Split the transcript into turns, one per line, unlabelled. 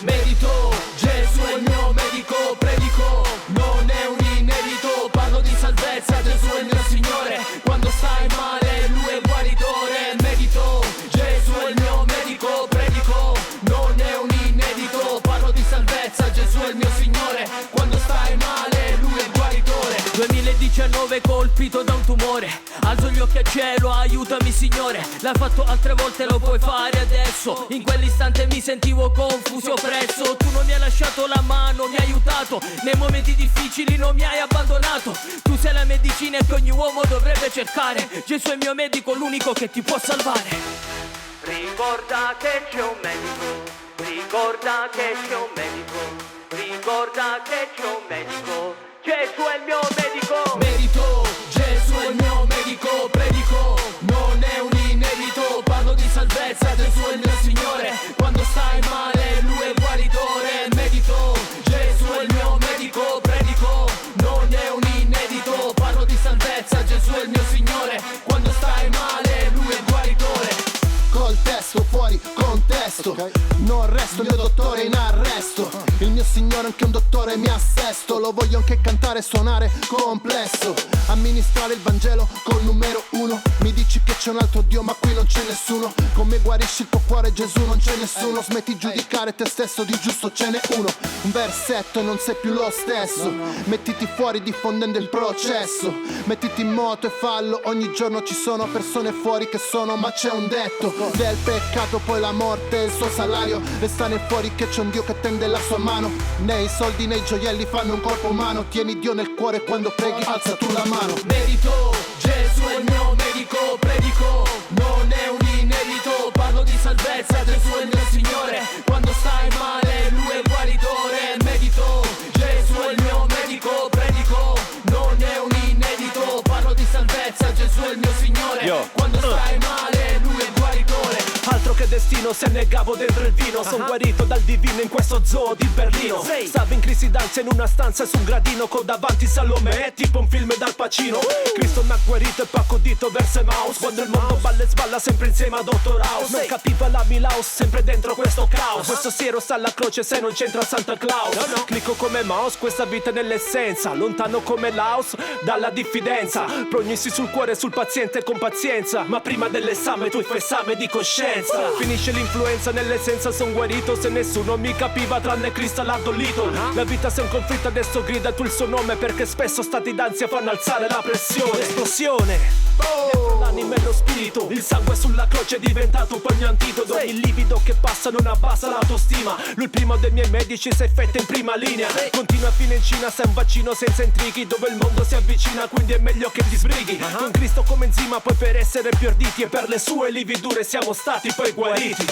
Medito, Gesù è il mio medico, predico, non è un inedito, parlo di salvezza, Gesù è il mio Signore, quando stai male Lui è il guaritore. Medito, Gesù è il mio medico, predico, non è un inedito, parlo di salvezza, Gesù è il mio Signore, quando stai male Lui è il guaritore. 2019 colpito da un tumore, alzo gli occhi al cielo, aiutami Signore. L'hai fatto altre volte, lo puoi fare adesso. In quell'istante mi sentivo confuso e oppresso. Tu non mi hai lasciato la mano, mi hai aiutato. Nei momenti difficili non mi hai abbandonato. Tu sei la medicina che ogni uomo dovrebbe cercare. Gesù è il mio medico, l'unico che ti può salvare.
Ricorda che c'è un medico, ricorda che c'è un medico, ricorda che c'è un medico. Gesù è il mio medico.
Medito, Gesù è il mio medico, predico, non è un inedito, parlo di salvezza, Gesù è il mio Signore, quando stai male Lui è il guaritore. Medito, Gesù è il mio medico, predico, non è un inedito, parlo di salvezza, Gesù è il mio Signore, quando stai male Lui è il guaritore.
Col testo fuori contesto, non resto, il mio dottore in arresto. Il mio Signore anche un dottore mi assesto. Lo voglio anche cantare e suonare complesso, amministrare il Vangelo col numero 1. Mi dici che c'è un altro Dio ma qui non c'è nessuno. Come guarisci il tuo cuore Gesù non c'è nessuno. Smetti di giudicare te stesso, di giusto ce n'è uno. Un versetto e non sei più lo stesso. Mettiti fuori diffondendo il processo. Mettiti in moto e fallo. Ogni giorno ci sono persone fuori che sono, ma c'è un detto del peccato poi la morte e il suo salario. Restane fuori che c'è un Dio che tende la sua mano. Né i soldi né i gioielli fanno un corpo umano. Tieni Dio nel cuore quando preghi, alza tu la mano.
Medito, Gesù è il mio medico, predico, non è un inedito, parlo di salvezza, Gesù è il mio Signore, quando stai male Lui è il guaritore. Medito, Gesù è il mio medico, predico, non è un inedito, parlo di salvezza, Gesù è il mio Signore, quando stai male Lui è il guaritore.
Altro che destino se negavo dentro il vino. Son guarito dal divino in questo zoo di Berlino. Stavo in crisi d'ansia in una stanza su un gradino, con davanti Salome, tipo un film dal Pacino. Cristo mi ha guarito e paccodito verso Emmaus. Quando il mondo balla e sballa sempre insieme a Dr. House. Non capiva la Milaus, sempre dentro questo caos. Questo siero sta alla croce se non c'entra Santa Claus. Clicco come mouse, questa vita è nell'essenza. Lontano come Laos dalla diffidenza. Prognosi sul cuore e sul paziente con pazienza. Ma prima dell'esame tu fai esame di coscienza. Finisce l'influenza nell'essenza, son guarito. Se nessuno mi capiva tranne Cristo all'addolito. La vita se è un conflitto adesso grida tu il suo nome, perché spesso stati d'ansia fanno alzare la pressione. Esplosione dentro l'anima e lo spirito. Il sangue sulla croce è diventato un po' il mio antidoto. Ogni livido che passa non abbassa l'autostima. Lui il primo dei miei medici, si effetta in prima linea. Continua fino in Cina, sei un vaccino senza intrighi, dove il mondo si avvicina, quindi è meglio che ti sbrighi. Con Cristo come enzima poi per essere più arditi, e per le sue lividure siamo stati poi guariti.